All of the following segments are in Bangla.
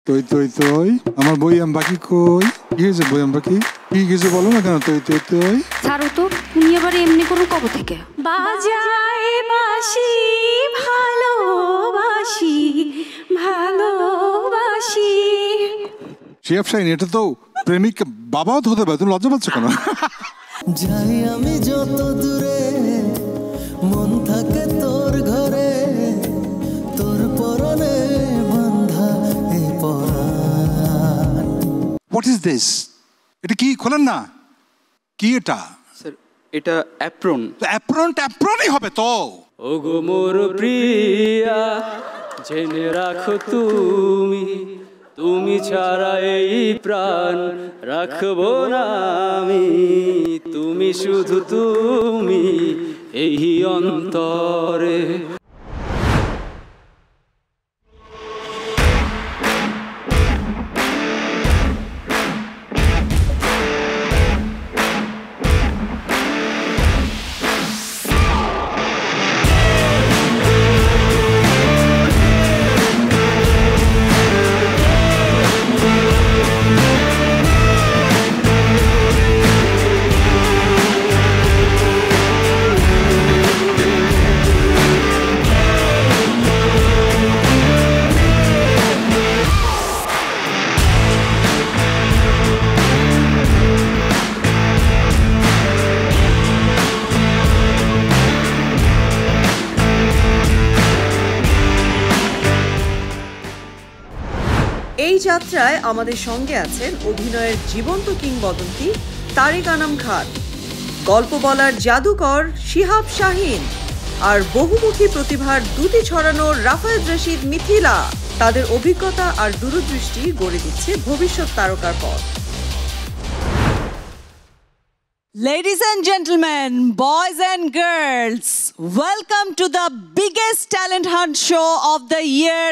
তুই তুই তুই আমার বই আম বাকি কই? কি হয়েছে বই আম বাকি? কি কিছু বলো না কেন? তুই তুই তুই ছাড়ো তো, তুমি এবার এমনি করো কবে থেকে? বাজায় বাঁশি ভালোবাসি ভালোবাসি। শিয়াব শাইন, এটা তো প্রেমিক বাবাও তো হতে পারে, তুমি লজ্জা পাচ্ছ কেন? যাই আমি যত দূরে, মন থাকে তোর ঘরে, তোর পরনে বাঁধা এ পরাণ। What is this? এটা কি? খোলেন না। কি এটা? স্যার এটা অ্যাপ্রন। অ্যাপ্রনই হবে তো। ও গো মোর প্রিয়া, জেনে রাখো তুমি, তুমি ছাড়া এই প্রাণ রাখবো না আমি, তুমি শুধু তুমি এই অন্তরে। এই যাত্রায় আমাদের সঙ্গে আছেন অভিনয়ের জীবন্ত কিংবদন্তি তারেক আনাম খান, গল্প বলার জাদুকর শিহাব শাহীন, আর বহুমুখী প্রতিভার দুটি ছড়ানো রাফায়েত রশিদ মিথিলা। তাদের অভিজ্ঞতা আর দূরদৃষ্টি গড়ে দিচ্ছে ভবিষ্যৎ তারকার পথ। Ladies and gentlemen, boys and girls, welcome to the biggest talent hunt show of the year,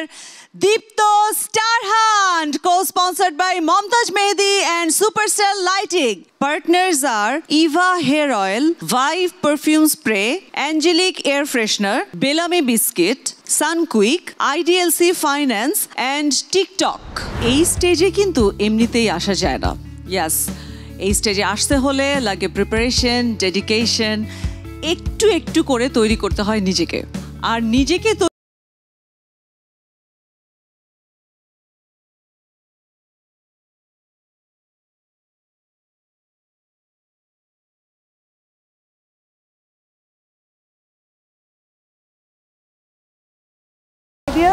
Deepto Star Hunt, co-sponsored by Momtaj Mehdi and Superstar Lighting. Partners are Eva Hair Oil, Vive Perfume Spray, Angelique Air Freshener, Bellamy Biscuit, Sunquick, IDLC Finance and TikTok. এই স্টেজে কিন্তু এমনিতেই আসা যায় না। Yes. এই স্টেজে আসতে হলে লাগে প্রিপারেশন, ডেডিকেশন, একটু একটু করে তৈরি করতে হয় নিজেকে। আর নিজেকে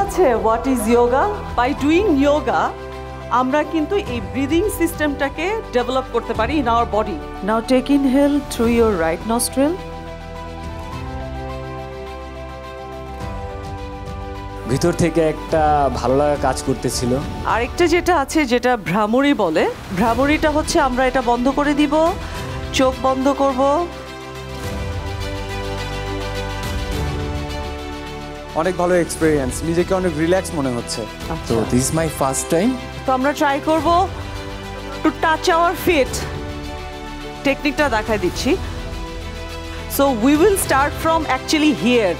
আছে what is yoga? By doing yoga আমরা কিন্তু এই ব্রিদিং সিস্টেমটাকে ডেভেলপ করতে পারি in our body. Now take inhale through your right nostril. ভিতর থেকে একটা ভালো লাগা কাজ করতেছিল। আরেকটা যেটা আছে, যেটা ভ্রামরি বলে, ভ্রামরিটা হচ্ছে আমরা এটা বন্ধ করে দিব, চোখ বন্ধ করব। অনেক ভালো এক্সপেরিয়েন্স, নিজেকে অনেক রিল্যাক্স মনে হচ্ছে। তো this is my first time. তো আমরা ট্রাই করব টু টাচ আওয়ার ফিট। টেকনিকটা দেখাই দিচ্ছি। So we will start from actually here,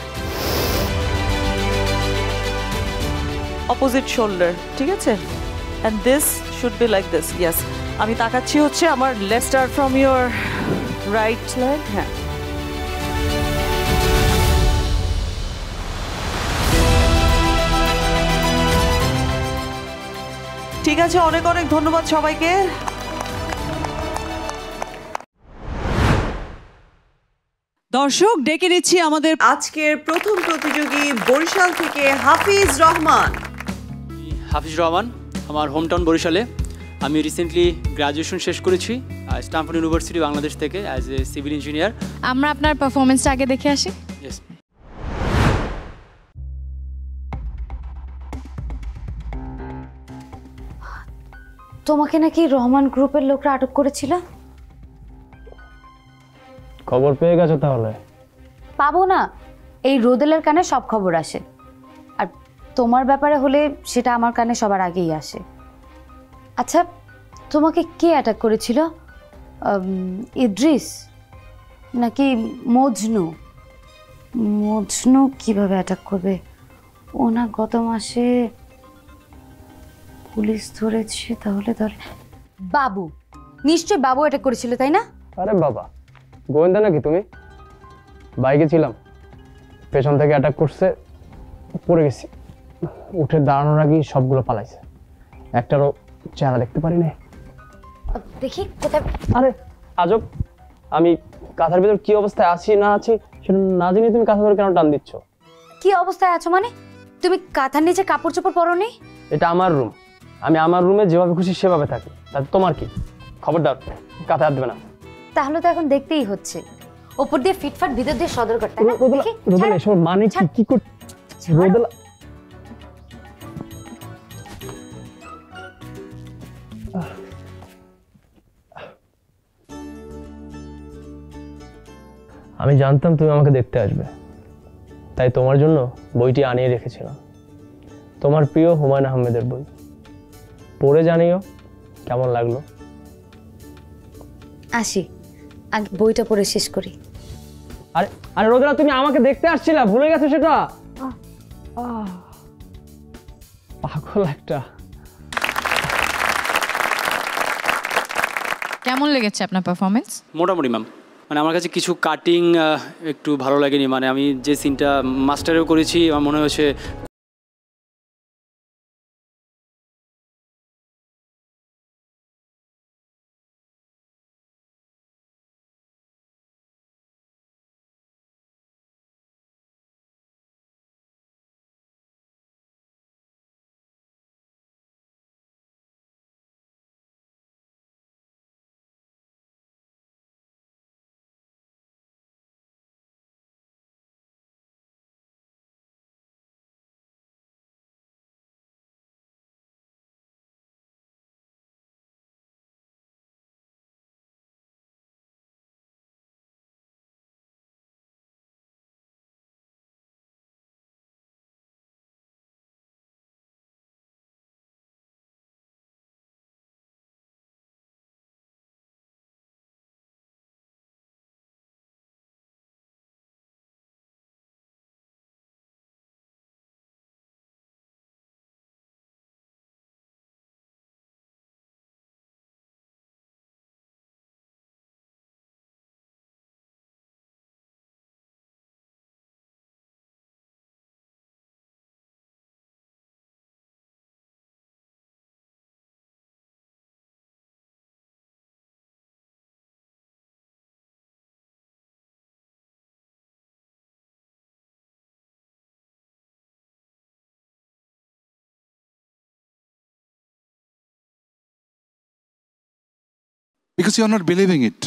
opposite shoulder, ঠিক আছে? And this should be like this. Yes, আমি তাকাচ্ছি হচ্ছে আমার left, start from your right leg. হ্যাঁ, ঠিক আছে। অনেক অনেক ধন্যবাদ সবাইকে। দর্শক ডেকে নিচ্ছি আমাদের আজকের প্রথম প্রতিযোগী বরিশাল থেকে হাফিজ রহমান। হাফিজ রহমান, আমার হোম টাউন বরিশালে। আমি রিসেন্টলি গ্র্যাজুয়েশন শেষ করেছি স্ট্যানফোর্ড ইউনিভার্সিটি বাংলাদেশ থেকে অ্যাজ এ সিভিল ইঞ্জিনিয়ার। আমরা আপনার পারফরমেন্সটা আগে দেখে আসি। ইয়েস। তোমাকে নাকি রহমান গ্রুপের লোকরা আটক করেছিল? খবর পেয়ে গেছো তাহলে? পাবো না, এই রোদেলের কানে সব খবর আসে, আর তোমার ব্যাপারে হলে সেটা আমার কানে সবার আগেই আসে। আচ্ছা, তোমাকে কে অ্যাটাক করেছিল? ইদ্রিস নাকি মজনু? মজনু কিভাবে অ্যাটাক করবে? ও না গত মাসে পুলিশ ধরেছে তাহলে ধরে বাবু, নিশ্চয় বাবু এটা করেছিল তাই না? আরে বাবা, গোয়েন্দা নাকি তুমি? বাইকে ছিলাম, পেছন থেকে অ্যাটাক করছে, পড়ে গেছি, উঠে দাঁড়ানোর আগেই সবগুলো পালাইছে, একটারও চেহারা দেখতে পারি না। দেখি কোথায়। আরে আজব, আমি কাঁথার ভিতর কি অবস্থায় আছি না আছি সেটা না জেনে তুমি কাঁথা ধরে কেন টান দিচ্ছ? কি অবস্থায় আছো মানে? তুমি কাঁথার নিচে কাপড় চোপড় পরোনি? এটা আমার রুম, আমি আমার রুমে যেভাবে খুশি সেভাবে থাকি, তাতে তোমার কি? খবরদার কাঁথা হাত দেবে না। তাহলে তো এখন দেখতেই হচ্ছে, ওপর দিয়ে ফিটফাট ভিতর দিয়ে সদর করতে। রোদেলা এসব মানে কি? কি কর রোদেলা? আমি জানতাম তুমি আমাকে দেখতে আসবে, তাই তোমার জন্য বইটি আনিয়ে রেখেছিলাম। তোমার প্রিয় হুমায়ুন আহমেদের বই, পড়ে জানিও কেমন লাগলো। আসি, আগে বইটা পড়ে শেষ করি। আরে আরে রোদেলা, তুমি আমাকে দেখতে আসছিলা, ভুলে গেছো সেটা? পাগল একটা। কেমন লেগেছে আপনার পারফরমেন্স? মোটামুটি ম্যাম, মানে আমার কাছে কিছু কাটিং একটু ভালো লাগেনি, মানে আমি যে সিনটা মাস্টারেও করেছি আমার মনে হয়েছে because you are not believing it.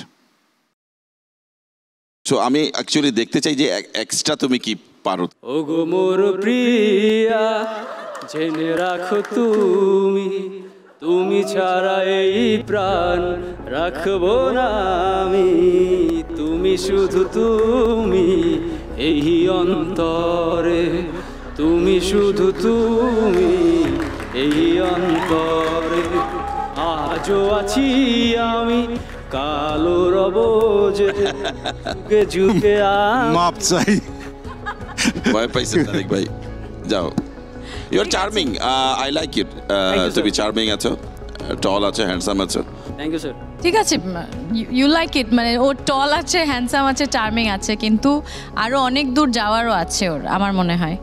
So আমি অ্যাকচুয়ালি দেখতে চাই যে এক্সট্রা তুমি কি পারো। ওগো মোর প্রিয়া, জেনে রাখো তুমি, তুমি ছাড়া এই প্রাণ রাখবো না আমি, তুমি শুধু তুমি এই অন্তরে, তুমি শুধু তুমি এই অন্তরে, আজও আছি আমি, কালো রব যে যুগে যুগে মাপ চাই। ভয় পাইছেন তারেক ভাই, যাও। You are charming, I like it. তুমি চার্মিং আছো, টল আছো, হ্যান্ডসাম আছো। Thank you sir. ঠিক আছে, ইউ লাইক ইট, মানে ও টল আছে, হ্যান্ডসাম আছে, চার্মিং আছে, কিন্তু আরও অনেক দূর যাওয়ারও আছে ওর, আমার মনে হয়।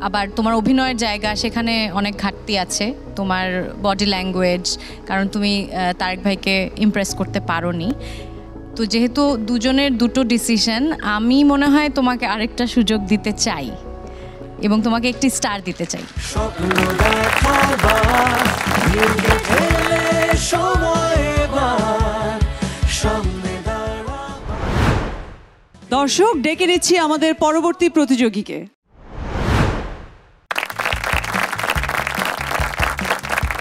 আবার তোমার অভিনয়ের জায়গা, সেখানে অনেক ঘাটতি আছে, তোমার বডি ল্যাঙ্গুয়েজ, কারণ তুমি তারেক ভাইকে ইমপ্রেস করতে পারোনি। তো যেহেতু দুজনের দুটো ডিসিশন, আমি মনে হয় তোমাকে আরেকটা সুযোগ দিতে চাই এবং তোমাকে একটি স্টার দিতে চাই। দর্শক, ডেকে নিচ্ছি আমাদের পরবর্তী প্রতিযোগীকে।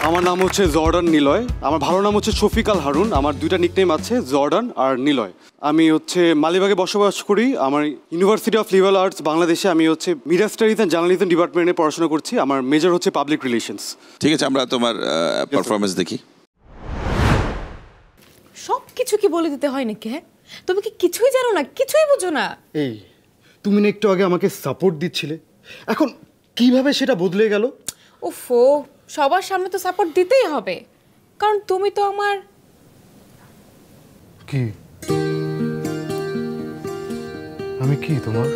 আমার নাম হচ্ছে জর্ডান নিলয়, আমার ভালো নাম হচ্ছে শফিক আল হারুন, আমার দুইটা নিকনেম আছে, জর্ডান আর নিলয়। আমি হচ্ছে মালিবাগে বসবাস করি, আমার ইউনিভার্সিটি অফ লিবারাল আর্টস বাংলাদেশে আমি হচ্ছে মিডিয়া স্টাডিজ অ্যান্ড জার্নালিজম ডিপার্টমেন্টে পড়াশোনা করছি, আমার মেজর হচ্ছে পাবলিক রিলেশনস। ঠিক আছে, আমরা তোমার পারফরমেন্স দেখি। সব কিছু কি বলে দিতে হয় নাকি? হ্যাঁ, তুমি কি কিছুই জানো না, কিছুই বুঝো না? এই তুমি না একটু আগে আমাকে সাপোর্ট দিচ্ছিলে, এখন কিভাবে সেটা বদলে গেল? ওফো, সবার সামনে তো সাপোর্ট দিতেই হবে, কারণ তুমি তো আমার। কি আমি কি তোমার?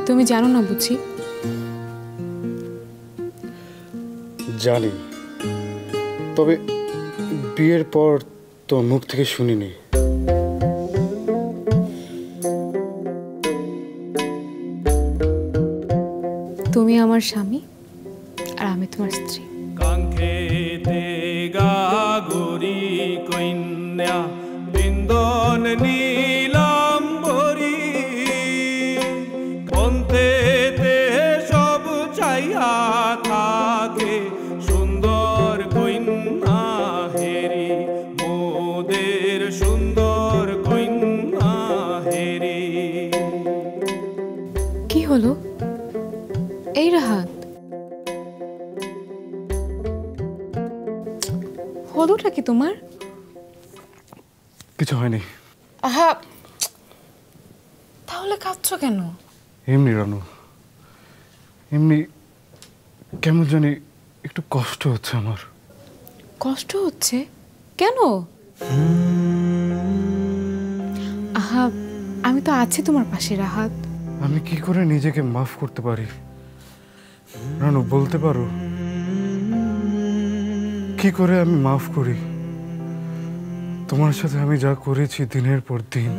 তুমি জানো না বুঝি? জানি, তবে বিয়ের পর তো মুখ থেকে শুনিনি। তুমি আমার স্বামী আর আমি তোমার স্ত্রী। কাঙ্ক্ষেতে গাগরি কন্যা বিন্দন নীলাম্বরী, কন্তেতে সব চাইয়া থাকে সুন্দর কন্যা হেরি, মোদের সুন্দর কন্যা হেরি। কি হলো? এই রাহাত, হলোটা কি তোমার? কিছু হয়নি। আহা, তাহলে কাঁদছো কেন? এমনি রানু, এমনি কেমন জানি একটু কষ্ট হচ্ছে আমার। কষ্ট হচ্ছে কেন? আহা, আমি তো আছি তোমার পাশে রাহাত। আমি কি করে নিজেকে মাফ করতে পারি রানু, বলতে পারো? কি করে আমি মাফ করি? তোমার সাথে আমি যা করেছি দিনের পর দিন,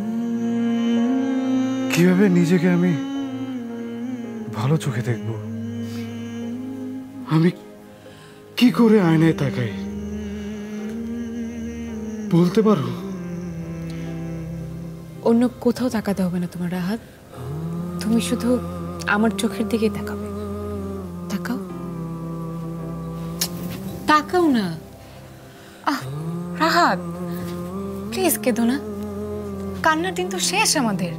কিভাবে নিজেকে আমি ভালো চোখে দেখব? আমি কি করে আয়নায় তাকাই, বলতে পারো? অন্য কোথাও তাকাতে হবে না তোমার রাহাত, তুমি শুধু আমার চোখের দিকেই তাকাবে। তাকাও, তাকাও না। রাহাত প্লিজ কেঁদো না, কান্নার দিন তো শেষ আমাদের।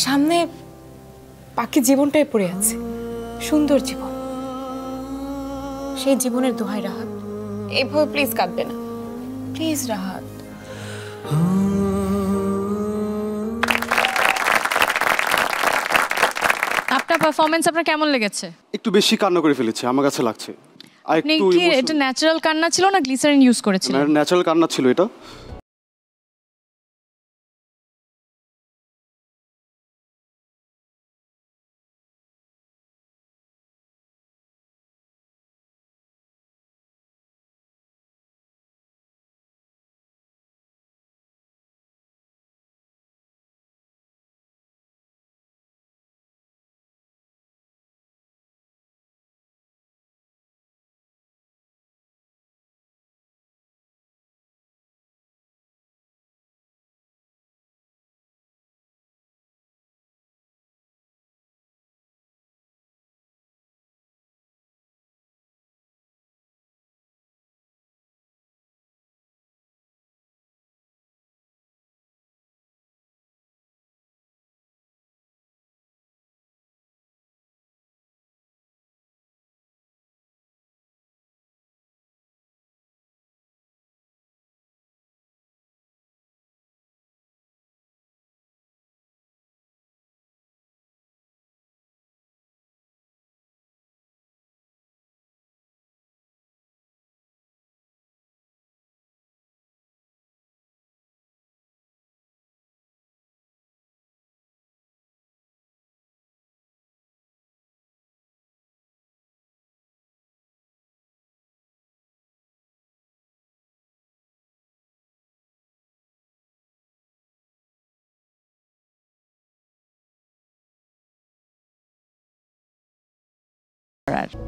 সামনে বাকি জীবনটাই পড়ে আছে, সুন্দর জীবন। সেই জীবনের দোহাই রাহাত, এইভাবে প্লিজ কাঁদবে না, প্লিজ রাহাত। আপনার পারফরমেন্স আপনার কেমন লেগেছে? একটু বেশি কান্না করে ফেলেছি আমার কাছে লাগছে। আপনি কি এটা ন্যাচারাল কান্না ছিল না গ্লিসারিন ইউজ করেছিলেন? ন্যাচারাল কান্না ছিল এটা।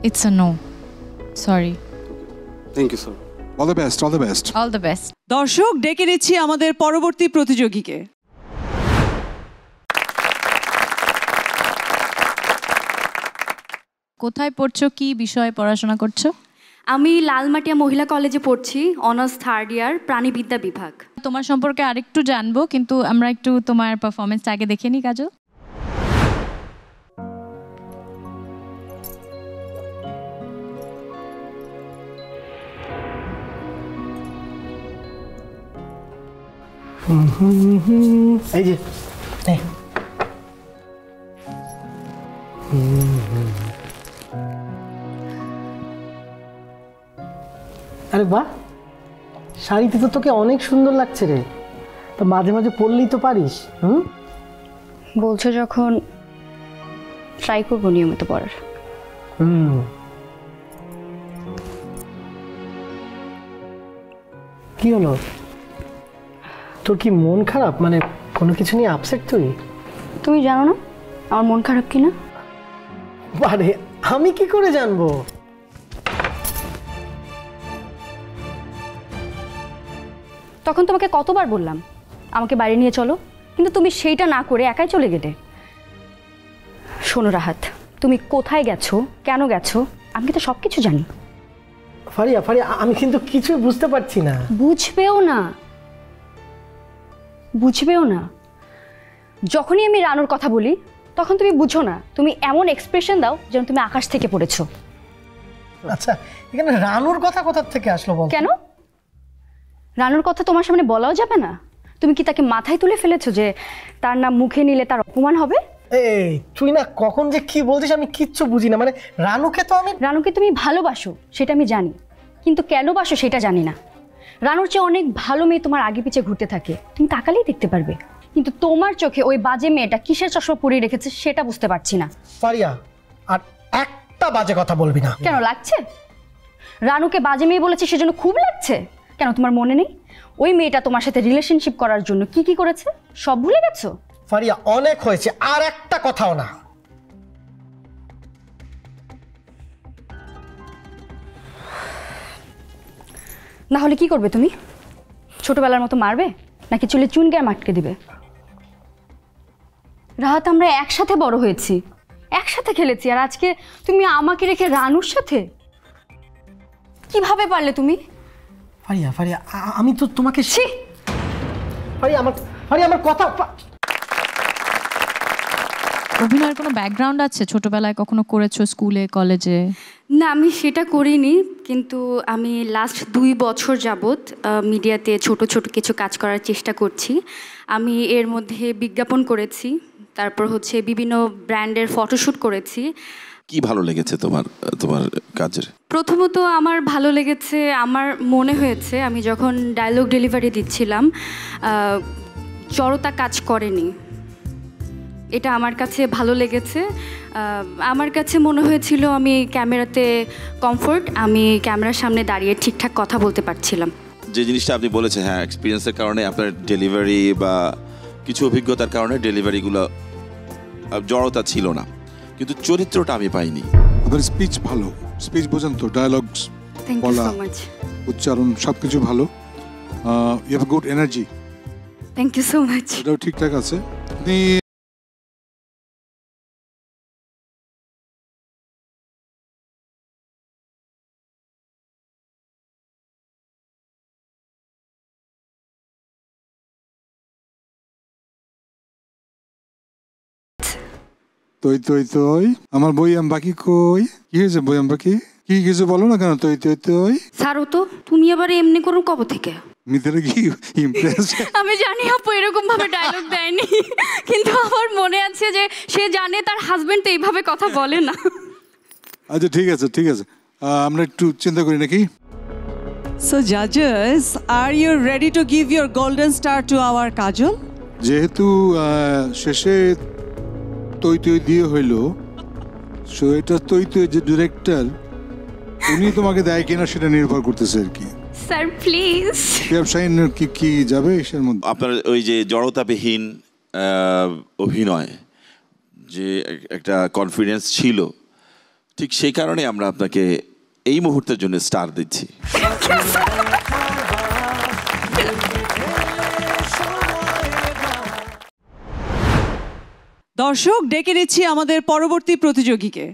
It's a no. Sorry. Thank you, sir. All the best, all the best. All the best. দর্শক, ডেকে নিচ্ছি আমাদের পরবর্তী প্রতিযোগীকে। কোথায় পড়ছো, কি বিষয়ে পড়াশোনা করছো? আমি লালমাটিয়া মহিলা কলেজে পড়ছি, অনার্স 3rd ইয়ার, প্রাণীবিদ্যা বিভাগ। তোমার সম্পর্কে আরেকটু জানবো, কিন্তু আমরা একটু তোমার পারফরমেন্সটা আগে দেখে নিই কাজল। এই যে আরে বাহ, শাড়িতে তো তোকে অনেক সুন্দর লাগছে রে। তো মাঝে মাঝে পরলেই তো পারিস। বলছো যখন, ট্রাই করবো নিয়মিত পড়ার। কি হলো, তোর কি মন খারাপ? মানে কোনো কিছু নিয়ে আপসেট তুই? তুমি জানো না আমার মন খারাপ কিনা? আরে আমি কি করে জানবো? তখন তোমাকে কতবার বললাম আমাকে বাইরে নিয়ে চলো, কিন্তু তুমি সেইটা না করে একাই চলে গেলে। শোনো রাহাত, তুমি কোথায় গেছো, কেন গেছো, আমি কিন্তু সব কিছু জানি। ফারিয়া, ফারিয়া, আমি কিন্তু কিছুই বুঝতে পারছি না। বুঝবেও না, বুঝবেও না। যখনই আমি রানুর কথা বলি তখন তুমি বুঝো না, তুমি এমন এক্সপ্রেশন দাও যেন তুমি আকাশ থেকে পড়েছো। আচ্ছা, এখানে রানুর কথা কোথা থেকে আসলো বল? কেন রানুর কথা তোমার সামনে বলাও যাবে না? তুমি কি তাকে মাথায় তুলে ফেলেছো যে তার নাম মুখে নিলে তার অপমান হবে? এই তুই না কখন যে কি বলছিস আমি কিচ্ছু বুঝি না। মানে রানুকে তুমি ভালোবাসো সেটা আমি জানি, কিন্তু কেন বাসো সেটা জানি না। রানুর চেয়ে অনেক ভালো মেয়ে তোমার আগে পিছে ঘুরতে থাকে, তুমি তাকালেই দেখতে পারবে, কিন্তু তোমার চোখে ওই বাজে মেয়েটা কিসের চশমা পরিয়ে রেখেছে সেটা বুঝতে পারছি না। ফারিয়া, আর একটা বাজে কথা বলবি না। কেন লাগছে? রানুকে বাজে মেয়ে বলেছে সেজন্য খুব লাগছে? কেন তোমার মনে নেই ওই মেয়েটা তোমার সাথে রিলেশনশিপ করার জন্য কি কি করেছে সব ভুলে গেছো? ফারিয়া, অনেক হয়েছে, আর একটা কথাও না। না হলে কি করবে তুমি? ছোটবেলার মতো মারবে নাকি চুলে চুন গায়ে আটকে দিবে? রাহাত, আমরা একসাথে বড় হয়েছি, একসাথে খেলেছি, আর আজকে তুমি আমাকে রেখে রানুর সাথে কিভাবে পারলে তুমি? ফারিয়া, ফারিয়া, আমি তো তোমাকে ফারিয়া আমার কথা। অভিনয়ের কোনো ব্যাকগ্রাউন্ড আছে? ছোটবেলায় কখনো করেছো, স্কুলে, কলেজে? না, আমি সেটা করিনি, কিন্তু আমি লাস্ট 2 বছর যাবৎ মিডিয়াতে ছোট ছোট কিছু কাজ করার চেষ্টা করছি। আমি এর মধ্যে বিজ্ঞাপন করেছি, তারপর হচ্ছে বিভিন্ন ব্র্যান্ডের ফটোশ্যুট করেছি। কি ভালো লেগেছে তোমার কাজের? প্রথমত আমার ভালো লেগেছে, আমার মনে হয়েছে আমি যখন ডায়লগ ডেলিভারি দিচ্ছিলাম জড়তা কাজ করেনি, এটা আমার কাছে ভালো লেগেছে। আমার কাছে মনে হয়েছিল আমি ক্যামেরাতে কমফোর্ট, আমি ক্যামেরার সামনে দাঁড়িয়ে ঠিকঠাক কথা বলতে পারছিলাম। যে জিনিসটা আপনি বলেছেন, হ্যাঁ, এক্সপিরিয়েন্সের কারণে আপনার ডেলিভারি বা কিছু অভিজ্ঞতার কারণে ডেলিভারিগুলো জড়তা ছিল না, কিন্তু চরিত্রটা আমি পাইনি। আপনার স্পিচ ভালো, স্পিচ বোঝেন তো, ডায়ালগস বলা, উচ্চারণ সবকিছু ভালো। You have good energy. Thank you so much. এটাও ঠিকঠাক আছে। আপনি তই আমার বই আম বাকি কই? কি হয়েছে বই আম বাকি? কি কিছু বলো না কেন? তই স্যারও তো, তুমি আবার এমনি করো কবে থেকে? মিথেরে কি ইমপ্রেস? আমি জানি আপু এরকম ভাবে ডায়লগ দেয়নি, কিন্তু আমার মনে আছে যে সে জানে তার হাজবেন্ড তো এইভাবে কথা বলে না। আচ্ছা ঠিক আছে, আমরা একটু চিন্তা করি নাকি? So judges, are you ready to give your golden star to our Kajol? যেহেতু শেষে তৈ দিয়ে হইলো, সো এটা তৈ যে ডিরেক্টর উনি তোমাকে দেয় কিনা সেটা নির্ভর করতেছে আর কি। Sir please. ব্যবসায়ী কি যাবে এর মধ্যে? আপনার ওই যে জড়তাবিহীন অভিনয়, যে একটা কনফিডেন্স ছিল, ঠিক সেই কারণে আমরা আপনাকে এই মুহূর্তের জন্য স্টার দিচ্ছি। দর্শক, ডেকে নিচ্ছি আমাদের পরবর্তী প্রতিযোগীকে।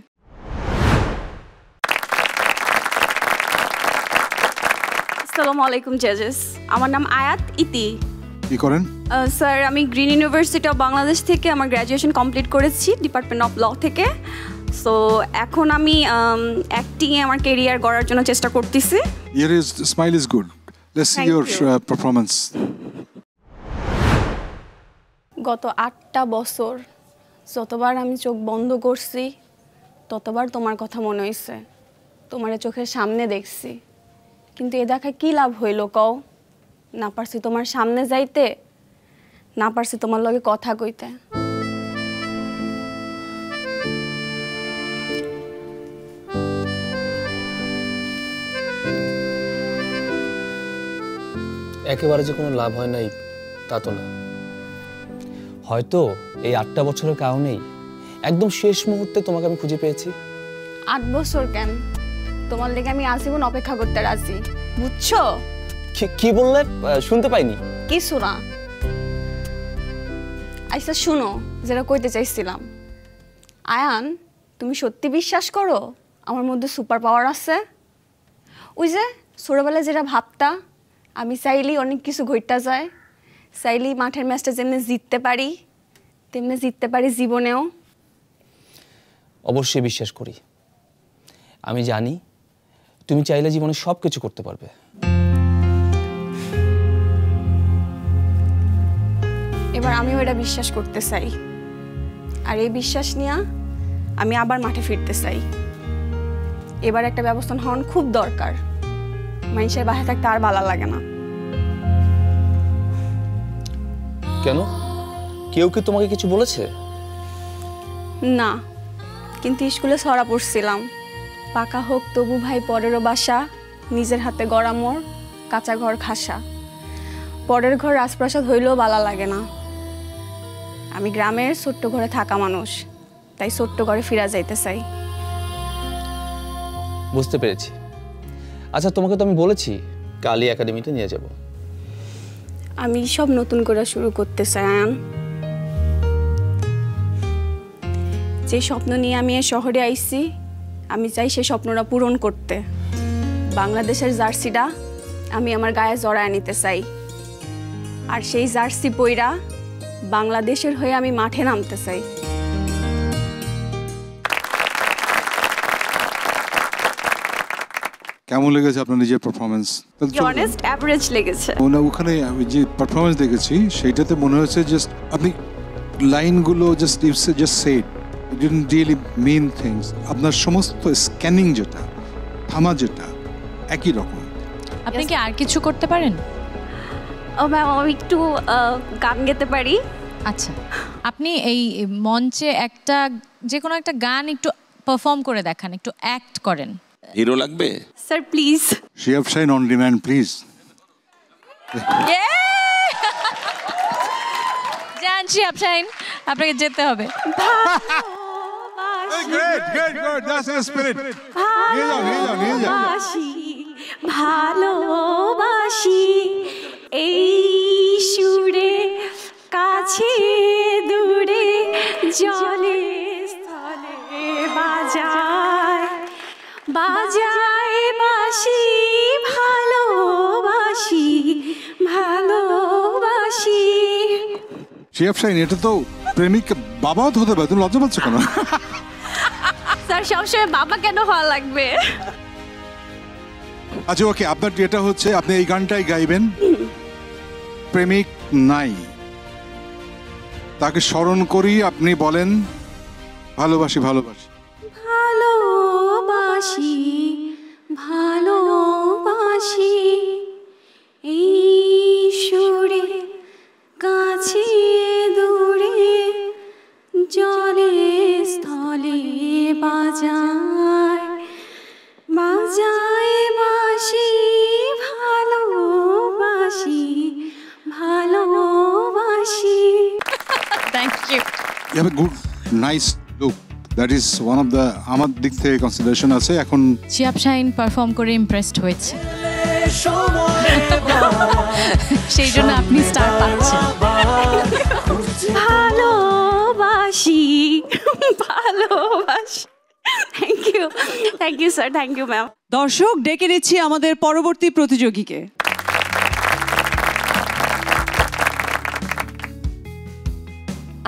আসসালামু আলাইকুম জাজেস, আমার নাম আয়াত ইতি। কি করেন? স্যার, আমি গ্রিন ইউনিভার্সিটি অফ বাংলাদেশ থেকে আমার গ্র্যাজুয়েশন কমপ্লিট করেছি, ডিপার্টমেন্ট অফ ল থেকে। সো এখন আমি অ্যাক্টিংয়ে আমার ক্যারিয়ার গড়ার জন্য চেষ্টা করতেছি। Your smile is good. Let's see your performance. গত 8টা বছর যতবার আমি চোখ বন্ধ করছি ততবার তোমার কথা মনে হইছে, তোমারে চোখের সামনে দেখছি, কিন্তু এ দেখা কি লাভ হইল কও? না পারছি তোমার সামনে যাইতে, না পারছি তোমার লগে কথা কইতে। একেবারে যে কোনো লাভ হয় নাই তা তো না। হয়তো এই 8টা বছরের কারণেই একদম শেষ মুহূর্তে তোমাকে আমি খুঁজে পেয়েছি। 8 বছর কেন, তোমার লেগে আমি আজীবন অপেক্ষা করতে রাজি, বুঝছো? কি বললে? শুনতে পাইনি। কিছু না। আচ্ছা শুনো, যেটা কইতে চাইছিলাম, আয়ান তুমি সত্যি বিশ্বাস করো আমার মধ্যে সুপার পাওয়ার আছে? ওই যে ছোটবেলায় যেটা ভাবতা আমি চাইলেই অনেক কিছু ঘটতে যায়, চাইলেই মাঠের ম্যাচটা যেমনি জিততে পারি তেমনি জিততে পারি জীবনেও। অবশ্যই বিশ্বাস করি। আমি জানি তুমি চাইলে জীবনে সব কিছু করতে পারবে। এবার আমিও এটা বিশ্বাস করতে চাই, আর এই বিশ্বাস নিয়ে আমি আবার মাঠে ফিরতে চাই। এবার একটা ব্যবস্থা হওয়ার খুব দরকার, মানুষের বাসায় থাকতে আর ভালো লাগে না। কেন, কেউ কি তোমাকে কিছু বলেছে? না, কিন্তু স্কুলে ছড়া পড়ছিলাম, পাকা হোক তবু ভাই পরেরও বাসা, নিজের হাতে গড়া মোর কাঁচা ঘর খাসা। পরের ঘর রাজপ্রাসাদ হইলেও ভালো লাগে না। আমি গ্রামের ছোট্ট ঘরে থাকা মানুষ, তাই ছোট্ট ঘরে ফিরা যাইতে চাই। বুঝতে পেরেছি। আচ্ছা, তোমাকে তো আমি বলেছি কালী একাডেমিতে নিয়ে যাব। আমি সব নতুন করে শুরু করতে চাই আয়ান। যে স্বপ্ন নিয়ে আমি এই শহরে আইছি, আমি চাই সেই স্বপ্নটা পূরণ করতে। বাংলাদেশের জার্সিটা আমি আমার গায়ে জড়ায় নিতে চাই, আর সেই জার্সি পইরা বাংলাদেশের হয়ে আমি মাঠে নামতে চাই। কেমন লেগেছে আপনার নিজের পারফরমেন্স? অনেস্ট অ্যাভারেজ লেগেছে। ওখানে আমি যে পারফরমেন্স দেখেছি সেটাতে মনে হয়েছে জাস্ট আপনি লাইনগুলো just said, it didn't really mean things. আপনার সমস্ত স্ক্যানিং যেটা, থামা যেটা একই রকম। আপনি কি আর কিছু করতে পারেন? ও ম্যাম, আমি একটু গান গেতে পারি। আচ্ছা, আপনি এই মঞ্চে একটা যে কোনো একটা গান একটু পারফর্ম করে দেখান, একটু অ্যাক্ট করেন। হিরো লাগবে sir please. Shihab Shahin on demand please. যান শিহাব শাহিন, আপনাকে যেতে হবে। ভালোবাসি এই সুরে, কাছে দূরে জলে স্থলে বাজায় বাজায় বাঁশি, ভালোবাসি ভালোবাসি। শিহাব শাহিন, এটা তো প্রেমিক বাবাও তো হতে পারে, তুমি লজ্জা পাচ্ছ কেন? স্যার সবসময় বাবা কেন হওয়া লাগবে? আচ্ছা ওকে, আপনার এটা হচ্ছে আপনি এই গানটাই গাইবেন, প্রেমিক নাই, তাকে স্মরণ করি, আপনি বলেন ভালোবাসি ভালোবাসি ভালোবাসি ভালোবাসি এই সুরে, কাছে দূরে জলে স্থলে বাজায় বাজায় বাঁশি, ভালোবাসি ভালোবাসি। Thank you. You have a good, nice look. That is one of the আমার দিক থেকে কনসিডারেশন আছে। এখন শিহাব শাহিন পারফর্ম করে ইমপ্রেসড হয়েছে, সেই জন্য আপনি স্টার পাচ্ছেন। ভালোবাসি ভালোবাসি। Thank you sir, thank you ma'am. দর্শক, ডেকে নিচ্ছি আমাদের পরবর্তী প্রতিযোগীকে।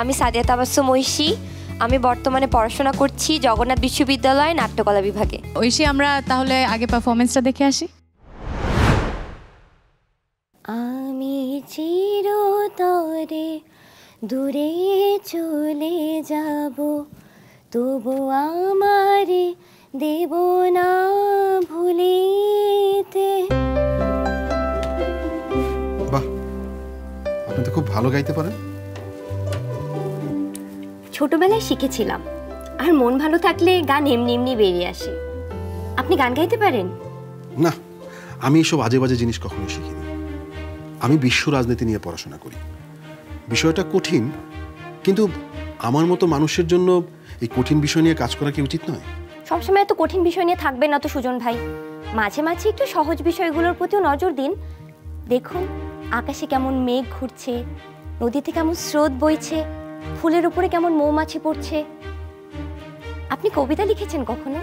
আমি সাদিয়া তাবাসসুম ঐশী, আমি বর্তমানে পড়াশোনা করছি জগন্নাথ বিশ্ববিদ্যালয় নাট্যকলা বিভাগে। ঐশী, আমরা তাহলে আগে পারফরমেন্সটা দেখে আসি। আমি চিরতরে দূরে চলে যাব, তবু আমারে দেব না ভুলিতে। বাহ, আপনি তো খুব ভালো গাইতে পারেন। ছোটবেলায় শিখেছিলাম, আর মন ভালো থাকলে গান এমনি এমনি বেরিয়ে আসে। আপনি গান গাইতে পারেন? না, আমি এসব আজে বাজে জিনিস কখনো শিখিনি। আমি বিশ্ব রাজনীতি নিয়ে পড়াশোনা করি। বিষয়টা কঠিন, কিন্তু আমার মতো মানুষের জন্য এই কঠিন বিষয় নিয়ে কাজ করা কি উচিত নয়? সবসময় এত কঠিন বিষয় নিয়ে থাকবেন না তো সুজন ভাই। মাঝে মাঝে একটু সহজ বিষয়গুলোর প্রতিও নজর দিন। দেখুন আকাশে কেমন মেঘ ঘুরছে, নদীতে কেমন স্রোত বইছে, ফুলের উপরে কেমন মৌমাছি পড়ছে। আপনি কবিতা লিখেছেন কখনো?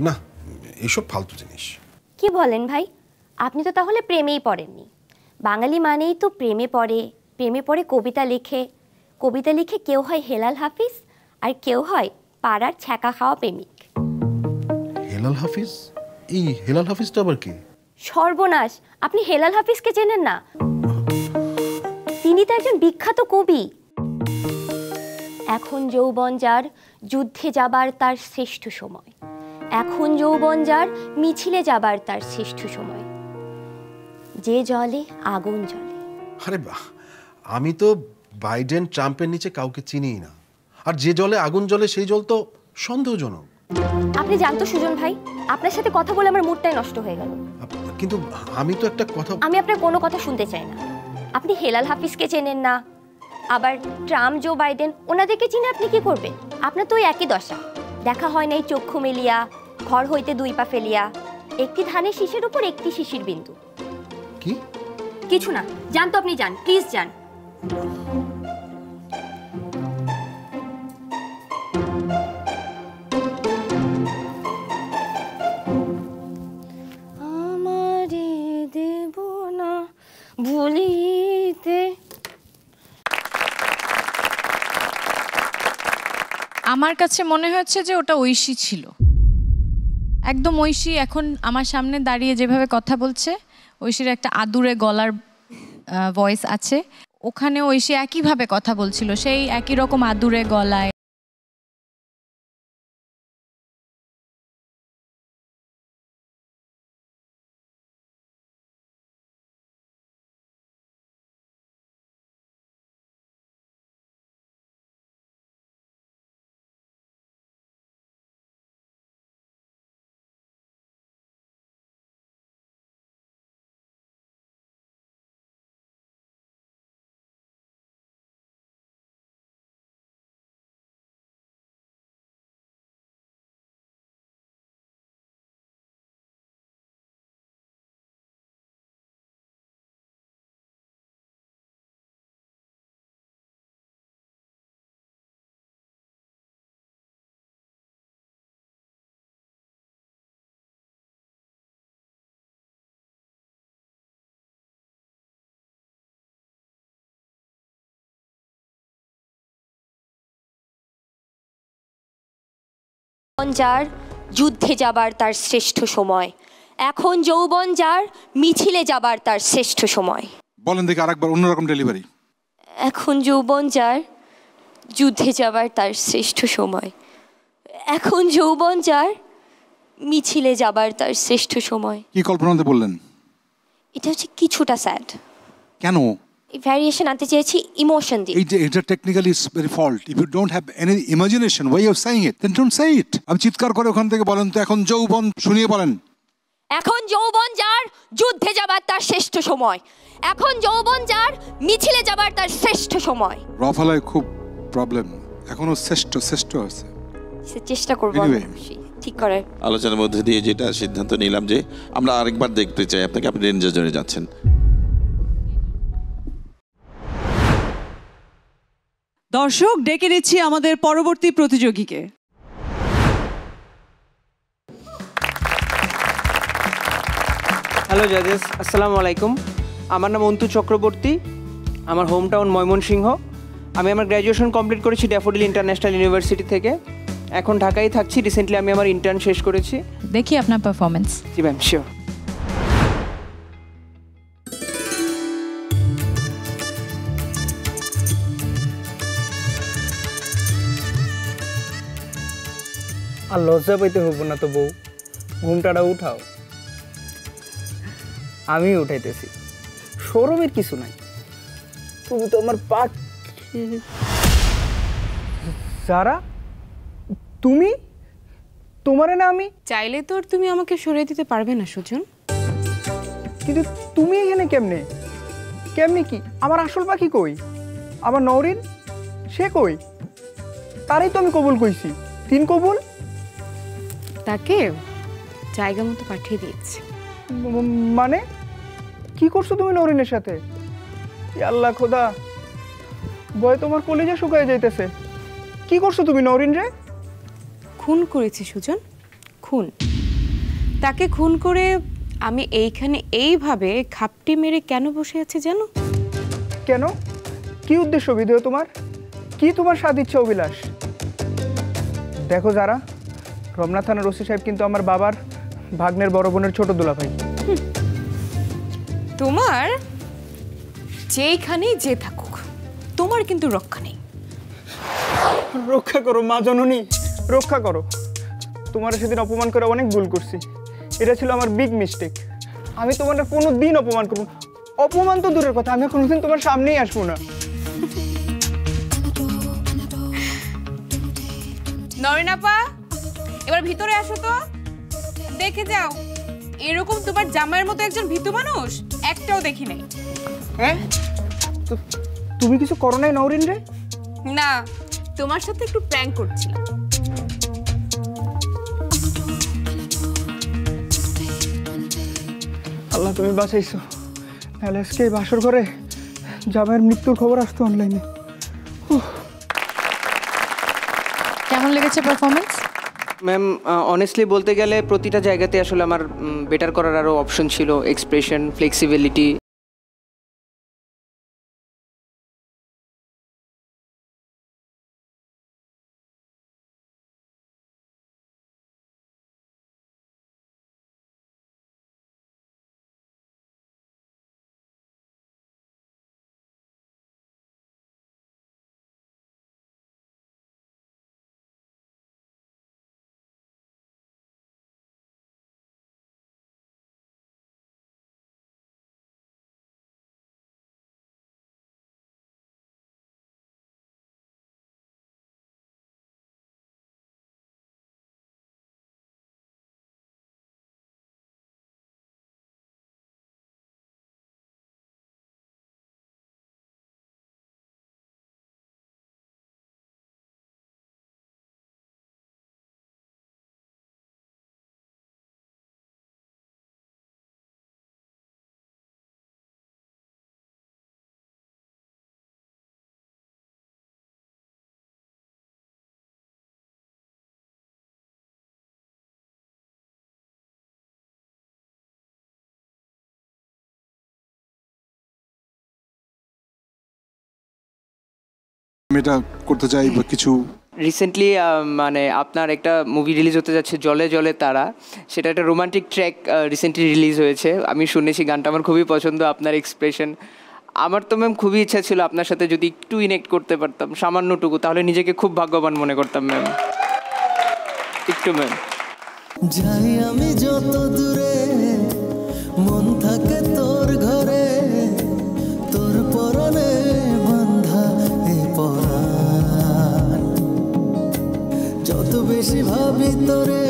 না, এসব ফালতু জিনিস। কি বলেন ভাই, আপনি তো তাহলে প্রেমেই পড়েননি। বাঙালি মানেই তো প্রেমে পড়ে, প্রেমে পড়ে কবিতা লিখে, কবিতা লিখে কেউ হয় হেলাল হাফিজ আর কেউ হয় পাড়ার ছ্যাঁকা খাওয়া প্রেমিক। হেলাল হাফিজ? এই হেলাল হাফিজটা আবার কি? সর্বনাশ, আপনি হেলাল হাফিজকে চেনেন না? তিনি তো একজন বিখ্যাত কবি। এখন যৌবন যার, যুদ্ধে যাবার তার শ্রেষ্ঠ সময়। এখন যৌবন যার, মিছিলে যাবার তার শ্রেষ্ঠ সময়। যে জলে আগুন জ্বলে। আরে বাহ, আমি তো বাইডেন ট্রাম্পের নিচে কাউকে চিনিই না। আর যে জলে আগুন জ্বলে সেই জল তো সন্দেহজনক। আপনি জানতো সুজন ভাই, আপনার সাথে কথা বলে আমার মুডটাই নষ্ট হয়ে গেল। কিন্তু আমি তো একটা কথা, আমি আপনার কোনো কথা শুনতে চাই না। আপনি হেলাল হাফিজকে চেনেন না, আবার ট্রাম্প জো বাইডেন ওনাদেরকে চিনে আপনি কি করবেন? আপনার তো ওই একই দশা। দেখা হয় নাই চক্ষু মেলিয়া, ঘর হইতে দুই পা ফেলিয়া, একটি ধানের শীষের উপর একটি শিশির বিন্দু। কি? কিছু না, যান তো আপনি, যান প্লিজ যান। আমারে দেব না ভুলিতে। আমার কাছে মনে হচ্ছে যে ওটা ঐশী ছিল, একদম ঐশী। এখন আমার সামনে দাঁড়িয়ে যেভাবে কথা বলছে, ঐশীর একটা আদুরে গলার ভয়েস আছে, ওখানে ঐশী একইভাবে কথা বলছিল, সেই একই রকম আদুরে গলায়। যার, যুদ্ধে যাবার তার শ্রেষ্ঠ সময়। এখন যৌবন যার, মিছিলে যাবার তার শ্রেষ্ঠ সময়। বলেন দেখি আরেকবার অন্যরকম ডেলিভারি। এখন যৌবন যার, যুদ্ধে যাবার তার শ্রেষ্ঠ সময়। এখন যৌবন যার, মিছিলে যাবার তার শ্রেষ্ঠ সময়। কি কল্পনাতে বললেন? এটা হচ্ছে কিছুটা স্যাড। কেন? ভ্যারিয়েশন আনতে চেয়েছি ইমোশন দিয়ে। এটা technically is very fault. If you don't have any imagination way of saying it, then don't say it. আপনি চিৎকার করে ওখান থেকে বলেন তো, এখন যৌবন, শুনিয়ে বলেন। এখন যৌবন যার, যুদ্ধে যাবার তার শ্রেষ্ঠ সময়। এখন যৌবন যার, মিছিলে যাবার তার শ্রেষ্ঠ সময়। রফালায় খুব প্রবলেম, এখনো শ্রেষ্ঠ আছে। সে চেষ্টা করবো ঠিক করে। আলোচনার মধ্যে দিয়ে যেটা সিদ্ধান্ত নিলাম যে আমরা আরেকবার দেখতে চাই আপনাকে, আপনি রেঞ্জার জোনে যাচ্ছেন। দর্শক, ডেকে নিচ্ছি আমাদের পরবর্তী প্রতিযোগীকে। হ্যালো জাজেস, আসসালামু আলাইকুম। আমার নাম অন্তু চক্রবর্তী, আমার হোম টাউন ময়মনসিংহ। আমি আমার গ্র্যাজুয়েশন কমপ্লিট করেছি ড্যাফোডিল ইন্টারন্যাশনাল ইউনিভার্সিটি থেকে। এখন ঢাকায় থাকছি। রিসেন্টলি আমি আমার ইন্টার্ন শেষ করেছি। দেখি আপনার পারফরমেন্স। জি ম্যাম, শিওর। আর লজ্জা পাইতে হবো না তো বউ, ঘুমটাটা উঠাও। আমি উঠাইতেছি, শরমের কিছু নাই। তুমি তো আমার পাখি। যারা তুমি, তোমারে না আমি চাইলে তো আর তুমি আমাকে সরিয়ে দিতে পারবে না সুজন। কিন্তু তুমি এখানে কেমনে? কেমনে কি? আমার আসল পাখি কই? আমার নওরিন সে কই? তারই তো আমি কবুল কইছি। 3 কবুল। তাকে জায়গা মতো পাঠিয়ে দিয়েছি। মানে কি করছো তুমি নওরিনের সাথে? আল্লাহ খোদা, ভয় তোমার কলিজা শুকায় যাইতেছে। কি করছো তুমি নওরিন রে? খুন করেছি সুজন, খুন। তাকে খুন করে আমি এইখানে এইভাবে খাপটি মেরে কেন বসে আছি জানো? কেন? কি উদ্দেশ্য বিদেয় তোমার? কি তোমার স্বাদ ইচ্ছা অভিলাষ? দেখো যারা, রমনা থানার ওসি সাহেব কিন্তু আমার বাবার ভাগ্নের বড় বোনের ছোট দুলাভাই। তোমার যেইখানেই যে থাকুক, তোমার কিন্তু রক্ষা নেই। রক্ষা করো মা জননী, রক্ষা করো। তোমার সেদিন অপমান করে অনেক ভুল করছি, এটা ছিল আমার বিগ মিস্টেক। আমি তোমার কোনো দিন অপমান করব। অপমান তো দূরের কথা, আমি কোনোদিন তোমার সামনেই আসবো না। নরিন আপা, এবার ভিতরে আসো তো, দেখে যাও এরকম তোমার জামাইয়ের মতো একজন ভীতু মানুষ একটাও দেখি নাই। হ্যাঁ, তুমি কিছু করো নাই নওরিন রে? না, তোমার সাথে একটু প্র্যাঙ্ক করছিলাম। আল্লাহ তুমি বাঁচাইছো, নাহলে আজকে এই বাসর ঘরে জামাইয়ের মৃত্যুর খবর আসতো অনলাইনে। কেমন লেগেছে পারফরমেন্স? ম্যাম অনেস্টলি বলতে গেলে প্রতিটা জায়গাতে আসলে আমার বেটার করার আরও অপশন ছিল। এক্সপ্রেশন, ফ্লেক্সিবিলিটি, এটা করতে চাই বা কিছু। রিসেন্টলি মানে আপনার একটা মুভি রিলিজ হতে যাচ্ছে জলে জলে তারা, সেটা একটা রোমান্টিক ট্র্যাক রিসেন্টলি রিলিজ হয়েছে। আমি শুনেছি, গানটা আমার খুবই পছন্দ, আপনার এক্সপ্রেশন। আমার তো ম্যাম খুবই ইচ্ছা ছিল আপনার সাথে যদি একটু ইনেক্ট করতে পারতাম সামান্যটুকু, তাহলে নিজেকে খুব ভাগ্যবান মনে করতাম ম্যাম। একটু ম্যাম। যাই আমি যত দূরে, মন থাকে তোর ঘরে, তোর পরনে বাঁধা এ পরাণ। যত বেশি ভাবি তোরে,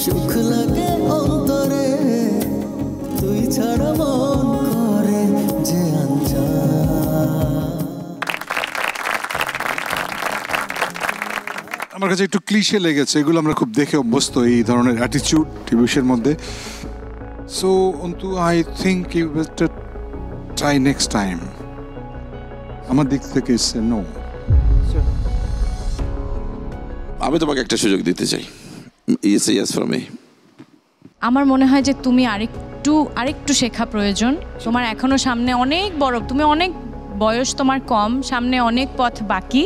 সুখ লাগে অন্তরে, তুই ছাড়া মন করে যে আমার কাছে একটু ক্লিশে লেগেছে, এগুলো আমরা খুব দেখে অভ্যস্ত এই ধরনের অ্যাটিটিউড টিভির মধ্যে। So Antu, I think you better try next time. আমার দিক থেকে নো। আমি তোমাকে একটা সুযোগ দিতে চাই। Yes for me. আমার মনে হয় যে তুমি আরেকটু শেখা প্রয়োজন। তোমার এখনো সামনে অনেক বড়, তুমি অনেক বয়স তোমার কম, সামনে অনেক পথ বাকি।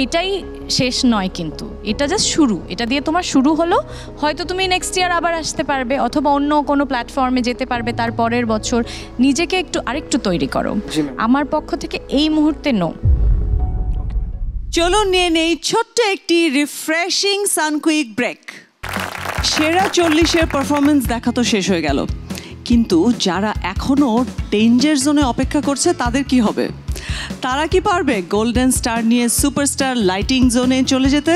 এটাই শেষ নয়, কিন্তু এটা জাস্ট শুরু। এটা দিয়ে তোমার শুরু হলো, হয়তো তুমি নেক্সট ইয়ার আবার আসতে পারবে, অথবা অন্য কোনো প্ল্যাটফর্মে যেতে পারবে তার পরের বছর। নিজেকে আরেকটু তৈরি করো। আমার পক্ষ থেকে এই মুহূর্তে নো। চলুন নিয়ে নেই ছোট্ট একটি রিফ্রেশিং সানকুইক ব্রেক। সেরা 40-এর পারফরমেন্স দেখা তো শেষ হয়ে গেল, কিন্তু যারা এখনো ডেঞ্জার জোনে অপেক্ষা করছে তাদের কি হবে? তারা কি পারবে গোল্ডেন স্টার নিয়ে সুপারস্টার লাইটিং জোনে চলে যেতে?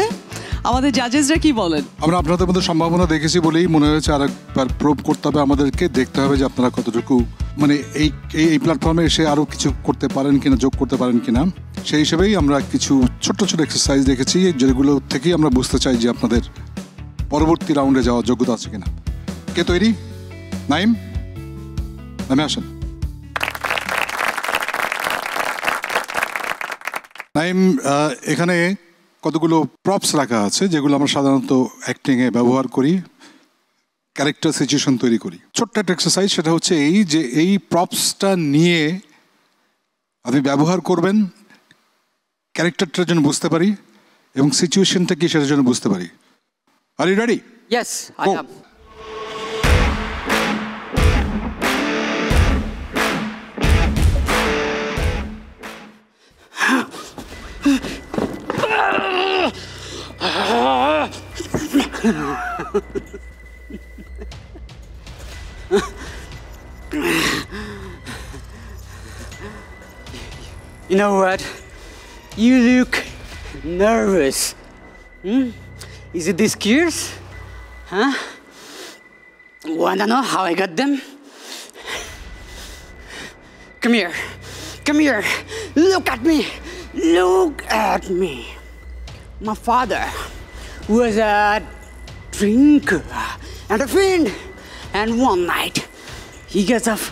আমাদের জাজেসরা কি বলেন? আমরা আপনাদের মধ্যে সম্ভাবনা দেখেছি বলেই মনে হয়েছে আরেকবার প্রুভ করতে হবে আমাদেরকে, দেখতে হবে যে আপনারা কতটুকু মানে এই প্ল্যাটফর্মে এসে আরও কিছু করতে পারেন কিনা, যোগ করতে পারেন কিনা। সেই হিসেবেই আমরা কিছু ছোট্ট ছোট এক্সারসাইজ দেখেছি, যেগুলো থেকেই আমরা বুঝতে চাই যে আপনাদের পরবর্তী রাউন্ডে যাওয়ার যোগ্যতা আছে কিনা। কে তৈরি? নাইম, নামে আসেন। নাইম, এখানে কতগুলো প্রপস রাখা আছে যেগুলো আমরা সাধারণত অ্যাক্টিংয়ে ব্যবহার করি, ক্যারেক্টার সিচুয়েশন তৈরি করি। ছোট্ট একটা এক্সারসাইজ, সেটা হচ্ছে এই যে এই প্রপসটা নিয়ে আপনি ব্যবহার করবেন ক্যারেক্টারটার জন্য বুঝতে পারি এবং সিচুয়েশনটা কি সেটার জন্য বুঝতে পারি। Are you ready? Yes, I am. You know what? You look nervous. Is it these gears? Huh? Wanna know how I got them? Come here. Come here. Look at me. Look at me. My father was a drinker and a fiend. And one night, he gets off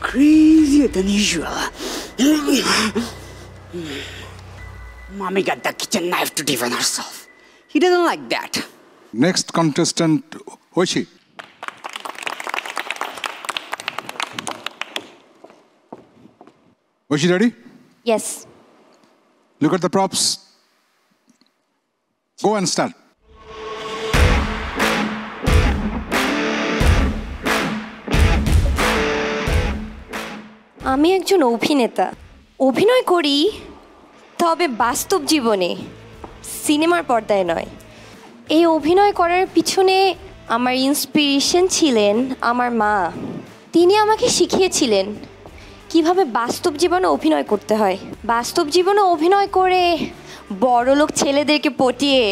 crazier than usual. Mommy got the kitchen knife to defend herself. He doesn't like that. Next contestant, Oishi. Oishi, ready? Yes. Look at the props. Go and start. আমি একজন অভিনেতা, অভিনয় করি, তবে বাস্তব জীবনে, সিনেমার পর্দায় নয়। এই অভিনয় করার পিছনে আমার ইন্সপিরেশন ছিলেন আমার মা। তিনি আমাকে শিখিয়েছিলেন কিভাবে বাস্তব জীবনে অভিনয় করতে হয়। বাস্তব জীবনে অভিনয় করে বড়লোক ছেলেদেরকে পটিয়ে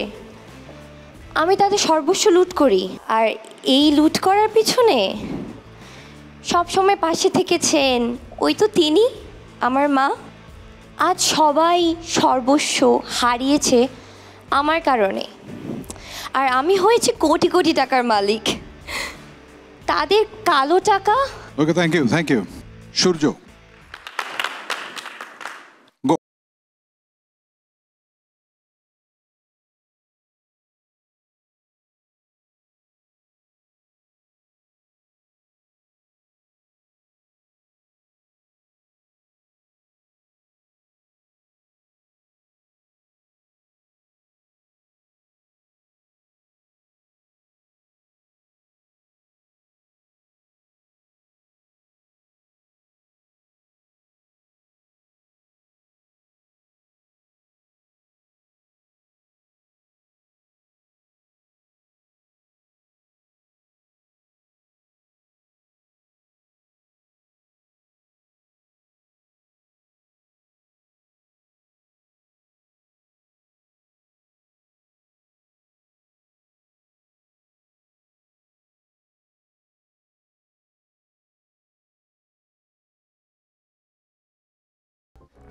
আমি তাদের সর্বস্ব লুট করি। আর এই লুট করার পিছনে সবসময় পাশে থেকেছেন ওই তো তিনি, আমার মা। আজ সবাই সর্বস্ব হারিয়েছে আমার কারণে, আর আমি হয়েছি কোটি কোটি টাকার মালিক। তাদের কালো টাকা। Okay, thank you, thank you. Surya, go.